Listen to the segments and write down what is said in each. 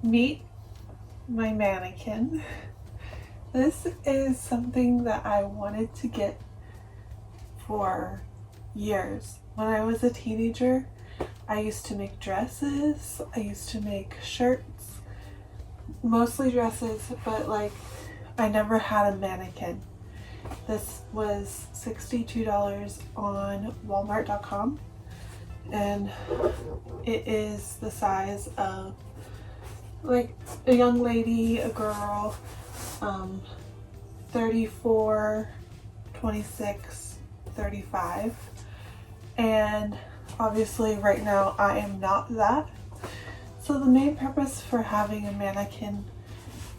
meet my mannequin. This is something that I wanted to get for years. When I was a teenager, I used to make dresses, I used to make shirts, mostly dresses, but like I never had a mannequin. This was $62 on Wal-Mart.com, and it is the size of like a young lady, a girl, 34, 26, 35, and obviously right now I am not that. So the main purpose for having a mannequin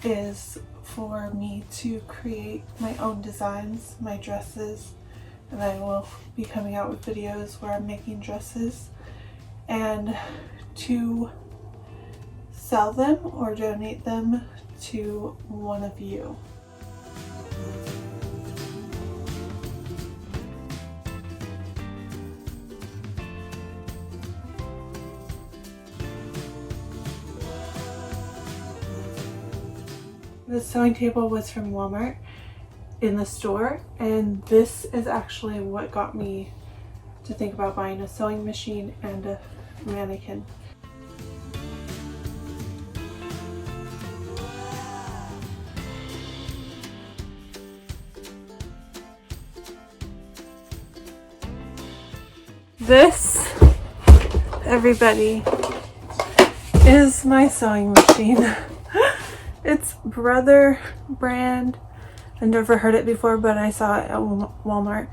is for me to create my own designs, my dresses, and I will be coming out with videos where I'm making dresses, and to sell them or donate them to one of you. The sewing table was from Walmart in the store, and this is actually what got me to think about buying a sewing machine and a mannequin. This, everybody, is my sewing machine. It's Brother brand. I've never heard it before, but I saw it at Walmart.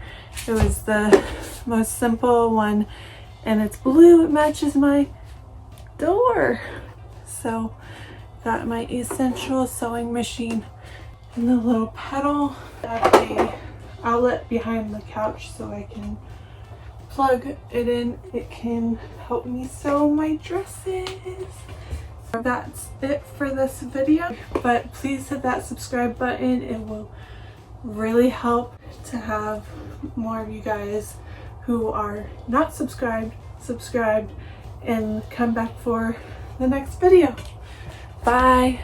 It was the most simple one, and it's blue. It matches my door. So got my essential sewing machine and the little pedal. I have a outlet behind the couch so I can plug it in. It can help me sew my dresses. That's it for this video, but please hit that subscribe button. It will really help to have more of you guys who are not subscribed and come back for the next video. Bye.